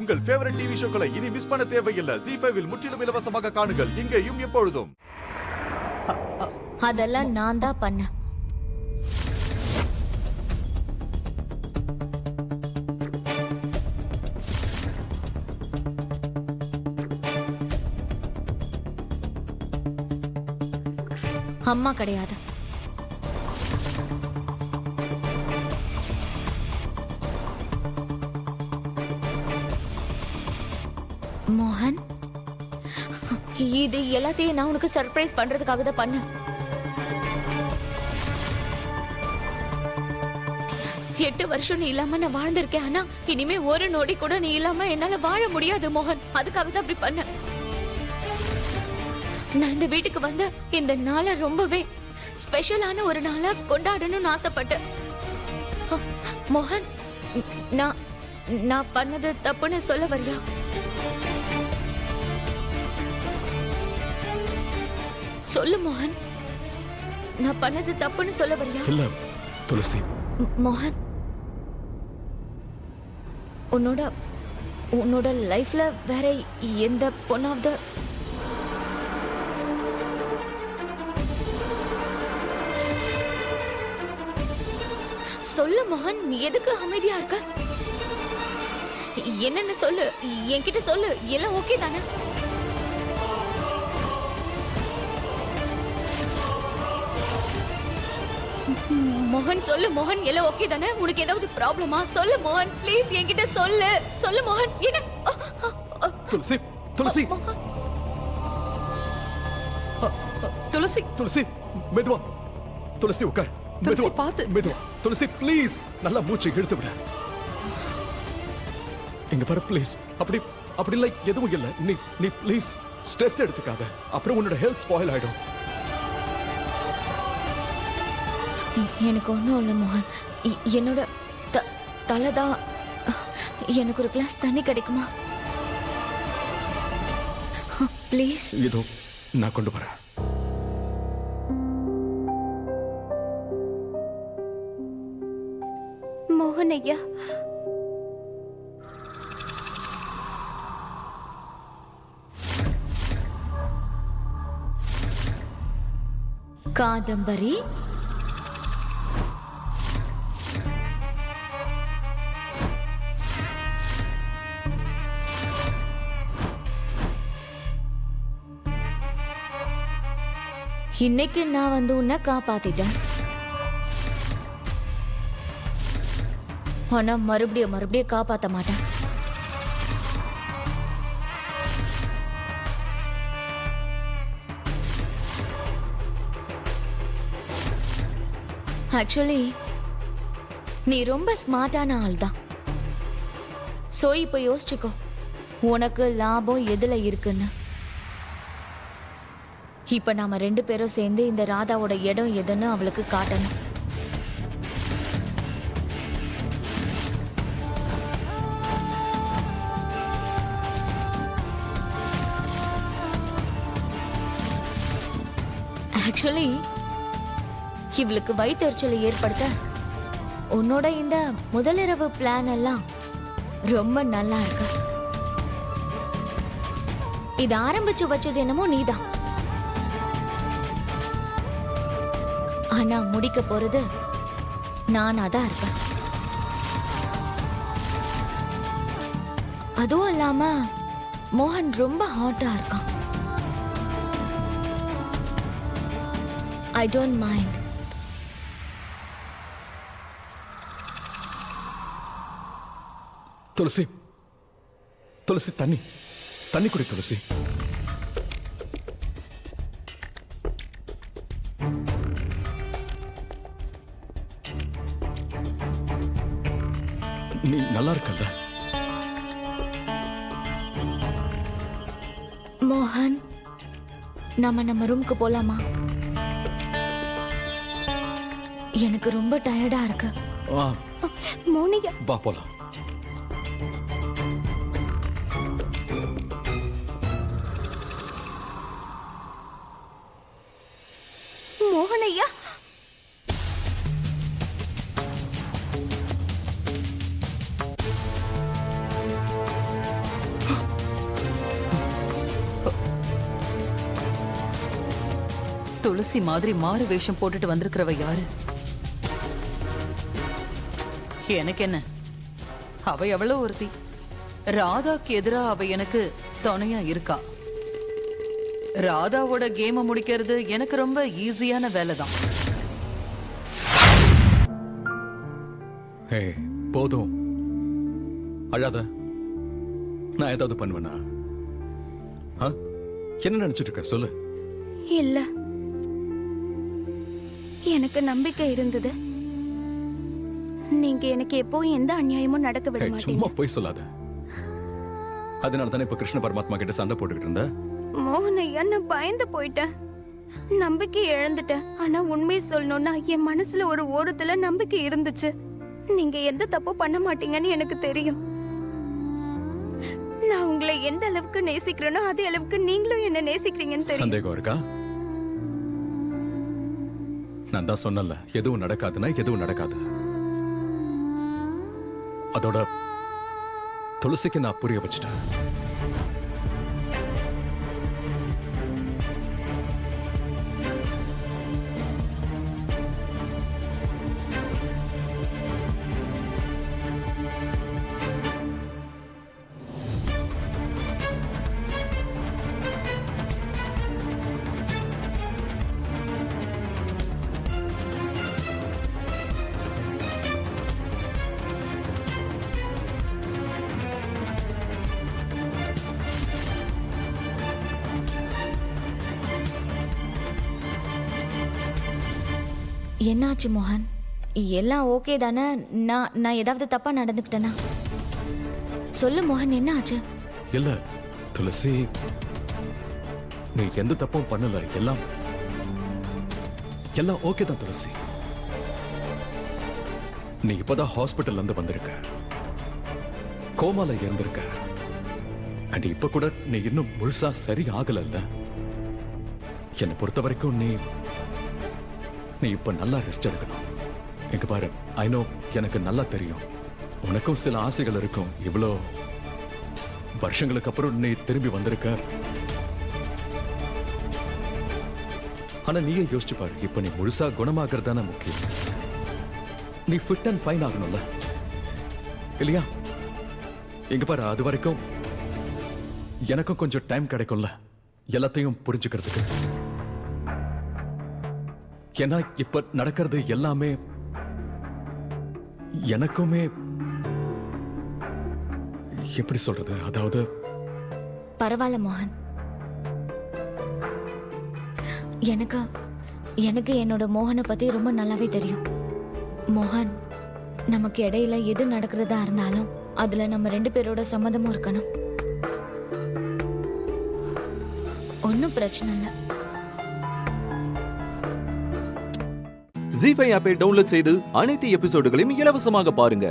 உங்கள் favourite TV ஷோக்களை இனி miss பண்ண தேவையில்லை. ZEE5 இல் முற்றிலும் இலவசமாக காணுங்கள். இங்கேயும் எப்பொழுதும். அதெல்லாம் நான் தான் பண்ணேன். அம்மா கிடையாது. மோகன், இது எல்லாத்தையும் நான் உனக்கு சர்ப்ரைஸ் பண்றதுக்காக தான் பண்ணேன். 8 வருஷம் நீ இல்லாம நான் வாழ்ந்திருக்கேன். ஆனா இனிமே ஒரு நொடி கூட நீ இல்லாம என்னால வாழ முடியாது மோகன். அதுக்காக தான் அப்படி பண்ண. நான் இந்த வீட்டுக்கு வந்த இந்த நாளை ரொம்பவே ஸ்பெஷலான ஒரு நாளா கொண்டாடணும்னு ஆசைப்பட்டேன். மோகன், நான் பண்ணது தப்புன்னு சொல்ல வரியா? சொல்லு மோகன், நான் பண்ணது தப்புன்னு சொல்ல வரியா? இல்ல துளசி. மோகன், உன்னோட லைஃப்ல வேற எந்த பொண்ணாவது சொல்லு மோகன். நீ எதுக்கு அமைதியா இருக்க? என்னன்னு சொல்லு, என்கிட்ட சொல்லு. எல்லாம் ஓகே தானே? மோகன் சொல்லு மோகன், எல்லாம் ஓகே தானே? உனக்கு ஏதாவது ப்ராப்ளமா? சொல்லு மோகன், ப்ளீஸ் என்கிட்ட சொல்லு. சொல்லு மோகன். என்ன? துளசி, துளசி, துளசி, துளசி, மெதுவா. துளசி உட்கார். துளசி பாத்து. மெதுவா. துளசி ப்ளீஸ், நல்லா மூச்சை இழுத்து விட. இங்க பாரு ப்ளீஸ். அப்படி இல்லை, எதுவும் இல்லை. நீ ப்ளீஸ் ஸ்ட்ரெஸ் எடுத்துக்காத. அப்புறம் உன்னோட ஹெல்த் ஸ்பாயில் ஆயிடும். எனக்கு ஒன்றும் இல்லை மோகன். என்னோட தலைதான். எனக்கு ஒரு கிளாஸ் தண்ணி கிடைக்குமா ப்ளீஸ்? இதோ நான் கொண்டு வரேன். மோகன் ஐயா, காதம்பரி, இன்னைக்கு நான் வந்து உன்னை காப்பாத்திட்டேன். ஆனா மறுபடியும் காப்பாத்த மாட்டேன். ஆக்சுவலி நீ ரொம்ப ஸ்மார்ட்டான ஆள் தான். சோ இப்ப யோசிச்சுக்கோ, உனக்கு லாபம் எதுல இருக்குன்னு. இப்ப நாம 2 பேரும் சேர்ந்து இந்த ராதாவோட இடம் எதுன்னு அவளுக்கு காட்டணும். ஆக்சுவலி இவளுக்கு வயிற்றுச்சலை ஏற்படுத்த உன்னோட இந்த முதலிரவு பிளான் எல்லாம் ரொம்ப நல்லா இருக்கு. இது ஆரம்பிச்சு வச்சது என்னமோ நீதான். ஆனா முடிக்க போறது நானா தான் இருப்பேன். அதுவும் இல்லாம மோகன் ரொம்ப ஹாட்டா இருக்கான். I don't mind. துளசி, துளசி, தண்ணி குடி துளசி. நீ நல்லா இருக்கல்ல? மோகன், நம்ம ரூமுக்கு போலாமா? எனக்கு ரொம்ப டயர்டா இருக்கு. மோனிகா, வா போலாம். மோகன் ஐயா, துளசி மாதிரி மாறு வேஷம் போட்டுட்டு வந்திருக்கிறவ யாரு? எனக்கு என்ன, அவ எவ்வளவு ஒருத்தி. ராதாக்கு எதிரா அவ எனக்கு துணையா இருக்கா. ராதாவோட கேம முடிக்கிறது எனக்கு ரொம்ப ஈஸியான வேலைதான். ஏய், போதும், அழாத. நான் ஏதாவது பண்ணுவேனா? என்ன நினைச்சிட்டு இருக்க சொல்லு. இல்ல, எனக்கு நம்பிக்கை இருந்தது. நீங்க எனக்கு எப்போ எந்த அநியாயமும் நடக்க விட ஏய், மாட்டீங்க. சும்மா போய் சொல்லாத. அதனால தானே இப்ப கிருஷ்ண பரமாத்மா கிட்ட சண்டை போட்டுக்கிட்டு இருந்த. மோகன் ஐயா, நான் பயந்து போயிட்டேன், நம்பிக்கை இழந்துட்டேன். ஆனா உண்மையை சொல்லணும்னா என் மனசுல ஒரு ஓரத்துல நம்பிக்கை இருந்துச்சு. நீங்க எந்த தப்பு பண்ண மாட்டீங்கன்னு எனக்கு தெரியும். நான் உங்களை எந்த அளவுக்கு நேசிக்கிறேனோ அதே அளவுக்கு நீங்களும் என்ன நேசிக்கிறீங்கன்னு தெரியும். சந்தேகம் இருக்கா? நான் தான் சொன்னல, எதுவும் நடக்காதுன்னா எதுவும் நடக்காது. அதோட துளசிக்கு நான் புரிய வச்சிட்டேன். என்னாச்சு மோகன்? எல்லாம் ஓகே தானே? நான் ஏதாவது தப்பா நடந்துக்கிட்டேனா? சொல்லு மோகன், என்ன ஆச்சு? இல்ல துளசி, நீ எந்த தப்பும் பண்ணல. எல்லாம் ஓகே தான் துளசி. நீ இப்பதான் ஹாஸ்பிட்டல்ல இருந்து வந்திருக்க, கோமால இருந்திருக்க. அண்ட் இப்ப கூட நீ இன்னும் முழுசா சரி ஆகல. என்னை பொறுத்த வரைக்கும் நீ இப்ப நல்லா ரெஸ்ட் எடுக்கணும். எங்க பாரு, ஐ நோ, எனக்கு நல்லா தெரியும் உனக்கும் சில ஆசைகள் இருக்கும். இவ்வளோ வருஷங்களுக்கு அப்புறம் நீ திரும்பி வந்திருக்க. ஆனா நீயே யோசிச்சு பாரு, இப்ப நீ முழுசா குணமாகிறது தானே முக்கியம். நீ ஃபிட் அண்ட் ஃபைன் ஆகணும்ல, இல்லையா? எங்க பாரு, அது வரைக்கும் எனக்கும் கொஞ்சம் டைம் கிடைக்கும்ல எல்லாத்தையும் புரிஞ்சுக்கிறதுக்கு. ஏன்னா இப்ப நடக்கிறது எல்லாமே எனக்குமே எப்படி சொல்றது, அதாவது பரவாயில்ல மோகன், எனக்கு என்னோட மோகனை பத்தி ரொம்ப நல்லாவே தெரியும். மோகன், நமக்கு இடையில எது நடக்கிறதா இருந்தாலும் அதுல நம்ம 2 பேரோட சம்மதமும் இருக்கணும். ஒன்னும் பிரச்சனை இல்லை. ஜீ5 ஆப்பை டவுன்லோட் செய்து அனைத்து எபிசோடுகளையும் இலவசமாக பாருங்க.